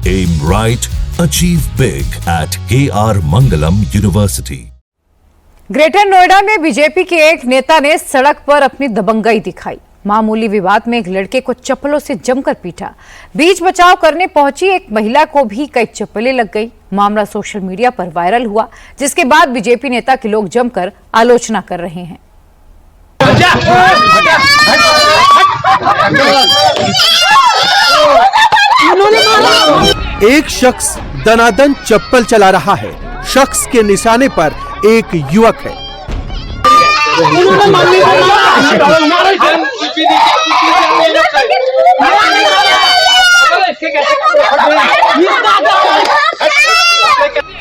Aim right, achieve big at KR Mangalam University. Greater Noida में BJP के एक नेता ने सड़क पर अपनी दबंगई दिखाई। मामूली विवाद में एक लड़के को चप्पलों से जमकर पीटा। बीच बचाव करने पहुंची एक महिला को भी कई चप्पलें लग गई। मामला सोशल मीडिया पर वायरल हुआ, जिसके बाद बीजेपी नेता के लोग जमकर आलोचना कर रहे हैं। एक शख्स दनादन चप्पल चला रहा है। शख्स के निशाने पर एक युवक है।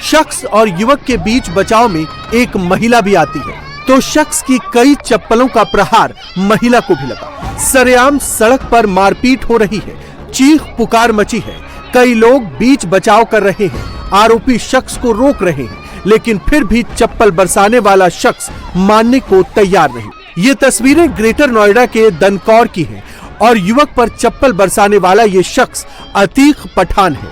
शख्स और युवक के बीच बचाव में एक महिला भी आती है, तो शख्स की कई चप्पलों का प्रहार महिला को भी लगा। सरेआम सड़क पर मारपीट हो रही है, चीख पुकार मची है। कई लोग बीच बचाव कर रहे हैं, आरोपी शख्स को रोक रहे हैं, लेकिन फिर भी चप्पल बरसाने वाला शख्स मानने को तैयार नहीं। ये तस्वीरें ग्रेटर नोएडा के दनकौर की हैं और युवक पर चप्पल बरसाने वाला ये शख्स अतीक पठान है।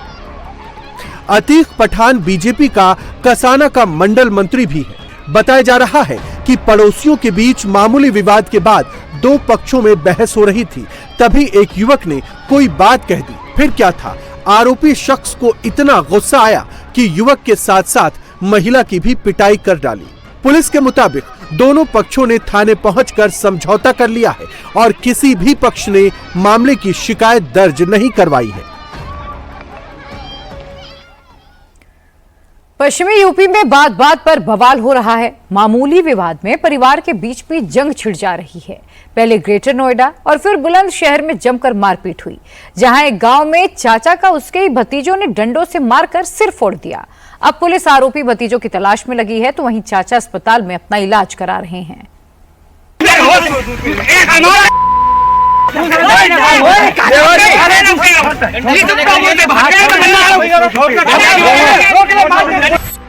अतीक पठान बीजेपी का कसाना का मंडल मंत्री भी है। बताया जा रहा है कि पड़ोसियों के बीच मामूली विवाद के बाद दो पक्षों में बहस हो रही थी, तभी एक युवक ने कोई बात कह दी। फिर क्या था, आरोपी शख्स को इतना गुस्सा आया कि युवक के साथ साथ महिला की भी पिटाई कर डाली। पुलिस के मुताबिक दोनों पक्षों ने थाने पहुंचकर समझौता कर लिया है और किसी भी पक्ष ने मामले की शिकायत दर्ज नहीं करवाई है। पश्चिमी यूपी में बात बात पर बवाल हो रहा है। मामूली विवाद में परिवार के बीच में जंग छिड़ जा रही है। पहले ग्रेटर नोएडा और फिर बुलंदशहर में जमकर मारपीट हुई, जहां एक गांव में चाचा का उसके ही भतीजों ने डंडों से मारकर सिर फोड़ दिया। अब पुलिस आरोपी भतीजों की तलाश में लगी है, तो वहीं चाचा अस्पताल में अपना इलाज करा रहे हैं।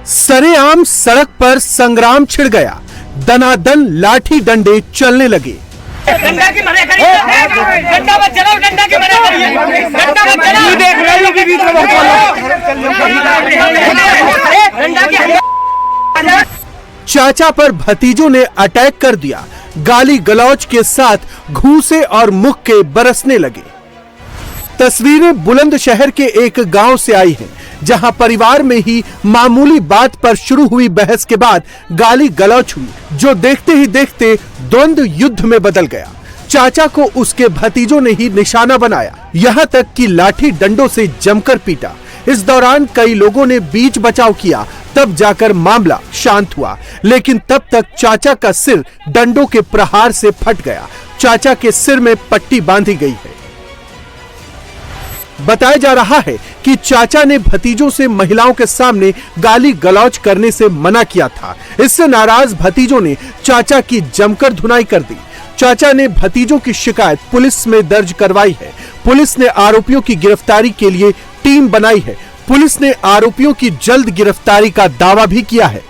सरेआम सड़क पर संग्राम छिड़ गया। दनादन लाठी डंडे चलने लगे। चाचा पर भतीजों ने अटैक कर दिया। गाली गलौज के साथ घूंसे और मुख के बरसने लगे। तस्वीरें बुलंदशहर के एक गांव से आई हैं, जहां परिवार में ही मामूली बात पर शुरू हुई बहस के बाद गाली गलौज हुई, जो देखते ही देखते द्वंद्व युद्ध में बदल गया। चाचा को उसके भतीजों ने ही निशाना बनाया, यहां तक कि लाठी डंडों से जमकर पीटा। इस दौरान कई लोगों ने बीच बचाव किया, तब जाकर मामला शांत हुआ, लेकिन तब तक चाचा का सिर डंडों के प्रहार से फट गया। चाचा के सिर में पट्टी बांधी गई है। बताया जा रहा है कि चाचा ने भतीजों से महिलाओं के सामने गाली गलौज करने से मना किया था। इससे नाराज भतीजों ने चाचा की जमकर धुनाई कर दी। चाचा ने भतीजों की शिकायत पुलिस में दर्ज करवाई है। पुलिस ने आरोपियों की गिरफ्तारी के लिए टीम बनाई है। पुलिस ने आरोपियों की जल्द गिरफ्तारी का दावा भी किया है।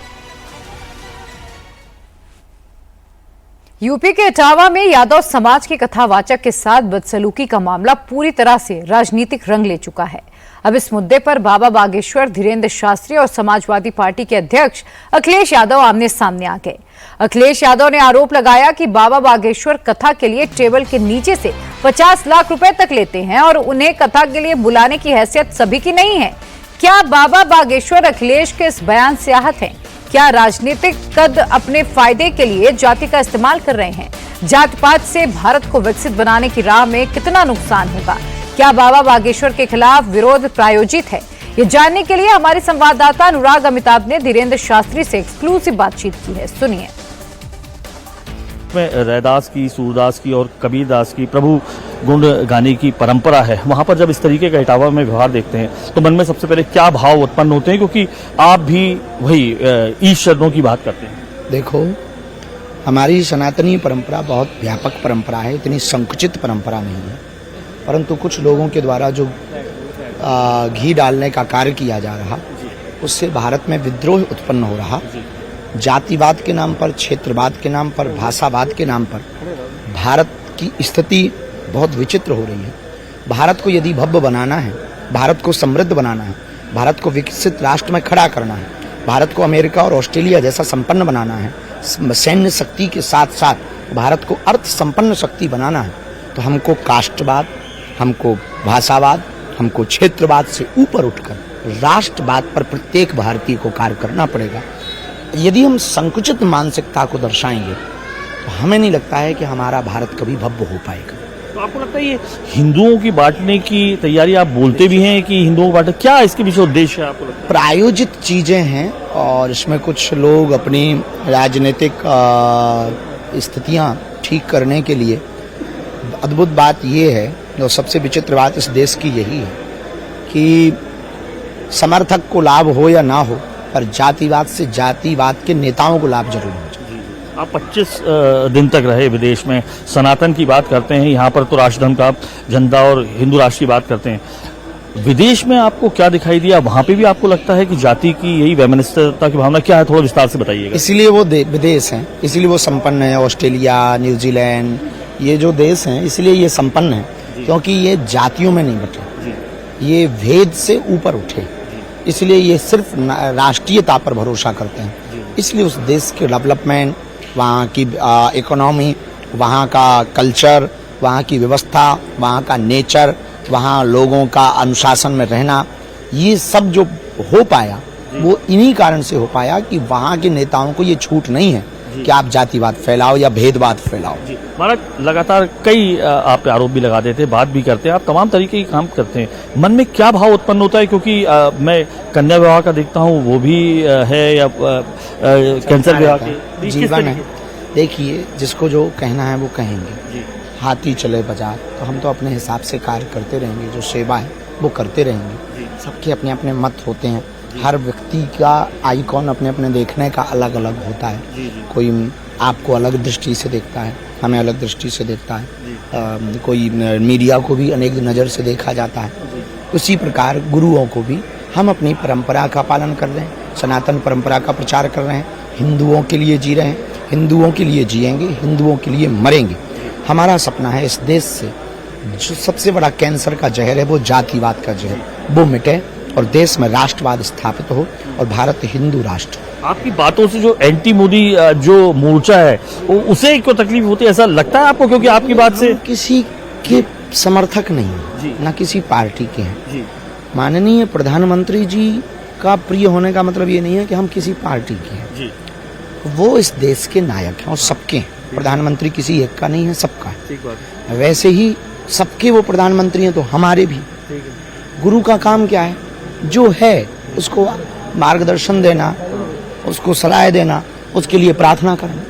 यूपी के इटावा में यादव समाज के कथावाचक के साथ बदसलूकी का मामला पूरी तरह से राजनीतिक रंग ले चुका है। अब इस मुद्दे पर बाबा बागेश्वर, धीरेन्द्र शास्त्री और समाजवादी पार्टी के अध्यक्ष अखिलेश यादव आमने सामने आ गए। अखिलेश यादव ने आरोप लगाया कि बाबा बागेश्वर कथा के लिए टेबल के नीचे से 50 लाख रुपए तक लेते हैं और उन्हें कथा के लिए बुलाने की हैसियत सभी की नहीं है। क्या बाबा बागेश्वर अखिलेश के इस बयान से आहत हैं? क्या राजनीतिक कद अपने फायदे के लिए जाति का इस्तेमाल कर रहे हैं? जात पात से भारत को विकसित बनाने की राह में कितना नुकसान होगा? क्या बाबा बागेश्वर के खिलाफ विरोध प्रायोजित है? ये जानने के लिए हमारे संवाददाता अनुराग अमिताभ ने धीरेन्द्र शास्त्री से एक्सक्लूसिव बातचीत की है। सुनिए। रैदास की, सूरदास की और कबीरदास की प्रभु गुण गाने की परंपरा है, वहाँ पर जब इस तरीके का इटावा में व्यवहार देखते हैं तो मन में सबसे पहले क्या भाव उत्पन्न होते हैं? क्योंकि आप भी वही ईश शरणों की बात करते हैं। देखो, हमारी सनातनी परंपरा बहुत व्यापक परंपरा है, इतनी संकुचित परंपरा नहीं है, परंतु कुछ लोगों के द्वारा जो घी डालने का कार्य किया जा रहा, उससे भारत में विद्रोह उत्पन्न हो रहा। जातिवाद के नाम पर, क्षेत्रवाद के नाम पर, भाषावाद के नाम पर भारत की स्थिति बहुत विचित्र हो रही है। भारत को यदि भव्य बनाना है भारत को समृद्ध बनाना है, भारत को विकसित राष्ट्र में खड़ा करना है, भारत को अमेरिका और ऑस्ट्रेलिया जैसा संपन्न बनाना है, सैन्य शक्ति के साथ साथ भारत को अर्थ संपन्न शक्ति बनाना है, तो हमको कास्टवाद, हमको भाषावाद, हमको क्षेत्रवाद से ऊपर उठकर राष्ट्रवाद पर प्रत्येक भारतीय को कार्य करना पड़ेगा। यदि हम संकुचित मानसिकता को दर्शाएंगे तो हमें नहीं लगता है कि हमारा भारत कभी भव्य हो पाएगा। तो आपको लगता है ये हिंदुओं की बांटने की तैयारी, आप बोलते भी हैं कि हिंदुओं को बांटे, क्या इसके पीछे उद्देश्य है आपको लगता है? प्रायोजित चीजें हैं और इसमें कुछ लोग अपनी राजनीतिक स्थितियां ठीक करने के लिए, अद्भुत बात ये है और सबसे विचित्र बात इस देश की यही है कि समर्थक को लाभ हो या ना हो, पर जातिवाद से जातिवाद के नेताओं को लाभ जरूर हो। आप 25 दिन तक रहे विदेश में, सनातन की बात करते हैं, यहाँ पर तो राष्ट्रधर्म का झंडा और हिंदू राष्ट्र की बात करते हैं। विदेश में आपको क्या दिखाई दिया? वहाँ पे भी आपको लगता है कि जाति की यही वैमनस्यता की भावना क्या है? थोड़ा विस्तार से बताइएगा। इसीलिए वो विदेश हैं, इसीलिए वो संपन्न है। ऑस्ट्रेलिया, न्यूजीलैंड, ये जो देश हैं इसलिए ये संपन्न है क्योंकि ये जातियों में नहीं बटे, ये भेद से ऊपर उठे, इसलिए ये सिर्फ राष्ट्रीयता पर भरोसा करते हैं। इसलिए उस देश के डेवलपमेंट, वहाँ की इकोनॉमी, वहाँ का कल्चर, वहाँ की व्यवस्था, वहाँ का नेचर, वहाँ लोगों का अनुशासन में रहना, ये सब जो हो पाया वो इन्हीं कारण से हो पाया कि वहाँ के नेताओं को ये छूट नहीं है कि आप जातिवाद फैलाओ या भेदभाव फैलाओ। महाराज, लगातार कई आप पे आरोप भी लगा देते हैं, बात भी करते हैं, आप तमाम तरीके के काम करते हैं, मन में क्या भाव उत्पन्न होता है? क्योंकि मैं कन्या विवाह का देखता हूँ, वो भी है, या कैंसर विवाह के जीवन है। देखिए, जिसको जो कहना है वो कहेंगे। हाथी चले बाजार, तो हम तो अपने हिसाब से कार्य करते रहेंगे, जो सेवा है वो करते रहेंगे। सबके अपने अपने मत होते हैं, हर व्यक्ति का आइकॉन अपने अपने देखने का अलग अलग होता है। कोई आपको अलग दृष्टि से देखता है, हमें अलग दृष्टि से देखता है, कोई मीडिया को भी अनेक नज़र से देखा जाता है। उसी प्रकार गुरुओं को भी हम अपनी परंपरा का पालन कर रहे हैं, सनातन परंपरा का प्रचार कर रहे हैं, हिंदुओं के लिए जी रहे हैं, हिंदुओं के लिए जिएंगे, हिंदुओं के लिए मरेंगे। हमारा सपना है इस देश से जो सबसे बड़ा कैंसर का जहर है, वो जातिवाद का जहर, वो मिटे और देश में राष्ट्रवाद स्थापित हो और भारत हिंदू राष्ट्र। आपकी बातों से जो एंटी मोदी जो मोर्चा है उसे को तकलीफ होती है, ऐसा लगता है आपको? क्योंकि आपकी बात से किसी के समर्थक नहीं है, न किसी पार्टी के हैं। माननीय प्रधानमंत्री जी का प्रिय होने का मतलब ये नहीं है कि हम किसी पार्टी के हैं। वो इस देश के नायक हैं और सबके हैं। प्रधानमंत्री किसी एक का नहीं है, सबका है। वैसे ही सबके वो प्रधानमंत्री हैं तो हमारे भी। गुरु का काम क्या है? जो है उसको मार्गदर्शन देना, उसको सलाह देना, उसके लिए प्रार्थना करना,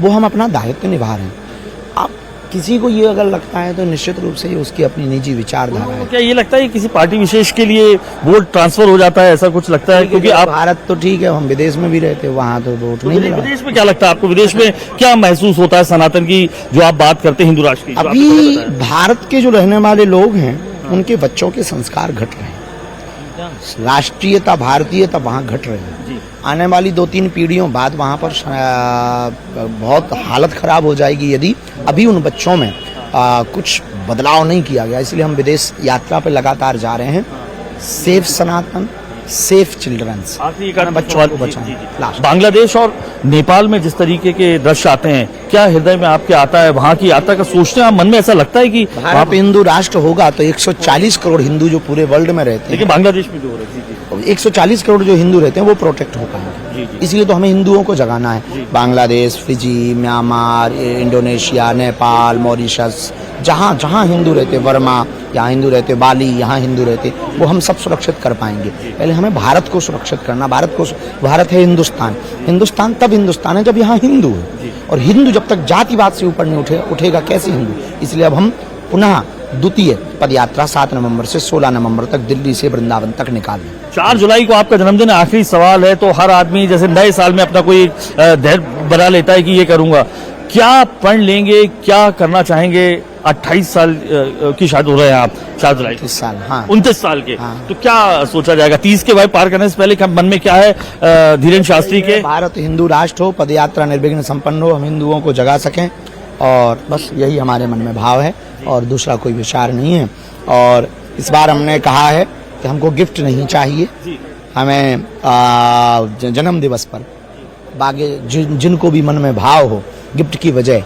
वो हम अपना दायित्व निभा रहे हैं। अब किसी को ये अगर लगता है तो निश्चित रूप से ये उसकी अपनी निजी विचारधारा है। क्या ये लगता है कि किसी पार्टी विशेष के लिए वोट ट्रांसफर हो जाता है, ऐसा कुछ लगता है? क्योंकि आप भारत तो ठीक है, हम विदेश में भी रहते हैं, वहाँ तो वोट नहीं मिला। विदेश में क्या लगता है आपको? विदेश में क्या महसूस होता है सनातन की जो आप बात करते हैं, हिंदू राष्ट्र की? अभी भारत के जो रहने वाले लोग हैं उनके बच्चों के संस्कार घट रहे हैं, राष्ट्रीयता, भारतीयता वहाँ घट रही है। आने वाली 2-3 पीढ़ियों बाद वहाँ पर बहुत हालत खराब हो जाएगी यदि अभी उन बच्चों में कुछ बदलाव नहीं किया गया। इसलिए हम विदेश यात्रा पर लगातार जा रहे हैं। सेफ सनातन, सेफ चिल्ड्रंस, बच्चों को बचाना। बांग्लादेश और नेपाल में जिस तरीके के दृश्य आते हैं, क्या हृदय में आपके आता है वहाँ की यात्रा का सोचते हैं आप? मन में ऐसा लगता है कि भारत हिंदू राष्ट्र होगा तो 140 करोड़ हिंदू जो पूरे वर्ल्ड में रहते हैं, लेकिन बांग्लादेश में जो हो रहा है 140 करोड़ जो हिंदू रहते हैं वो प्रोटेक्ट हो पाएंगे। इसलिए तो हमें हिंदुओं को जगाना है। Bangladesh, Fiji, Myanmar, Indonesia, Nepal, Mauritius, जहाँ जहाँ हिंदू रहते, वर्मा, यहाँ हिंदू रहते, बाली, यहाँ हिंदू रहते, वो हम सब सुरक्षित कर पाएंगे। पहले हमें भारत को सुरक्षित करना। भारत है हिंदुस्तान। हिंदुस्तान तब हिंदुस्तान है जब यहाँ हिंदू है, और हिंदू जब तक जातिवाद से ऊपर नहीं उठेगा कैसे हिंदू? इसलिए अब हम पुनः द्वितीय पदयात्रा 7 नवंबर से 16 नवंबर तक दिल्ली से वृंदावन तक निकाल लें। 4 जुलाई को आपका जन्मदिन है। आखिरी सवाल है, तो हर आदमी जैसे नए साल में अपना कोई धैर्य बना लेता है कि ये करूंगा, क्या पढ़ लेंगे, क्या करना चाहेंगे? 28 साल की शायद हो रहे हैं आप, 4 जुलाई 29 साल, हाँ 29 साल के, हाँ। तो क्या सोचा जाएगा 30 के भाई पार करने से पहले? मन में क्या है धीरेन्द्र शास्त्री के? भारत हिंदू राष्ट्र हो, पदयात्रा निर्विघ्न संपन्न हो, हम हिंदुओं को जगा सकें, और बस यही हमारे मन में भाव है और दूसरा कोई विचार नहीं है। और इस बार हमने कहा है कि हमको गिफ्ट नहीं चाहिए, हमें जन्म दिवस पर बागे जिनको भी मन में भाव हो गिफ्ट की वजह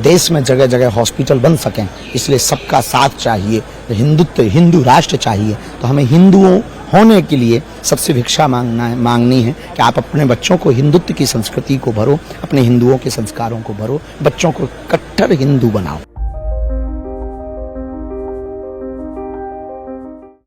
देश में जगह जगह हॉस्पिटल बन सकें, इसलिए सबका साथ चाहिए, हिंदू राष्ट्र चाहिए। तो हमें हिंदुओं होने के लिए सबसे भिक्षा मांगनी है कि आप अपने बच्चों को हिंदुत्व की संस्कृति को भरो, अपने हिंदुओं के संस्कारों को भरो, बच्चों को कट्टर हिंदू बनाओ।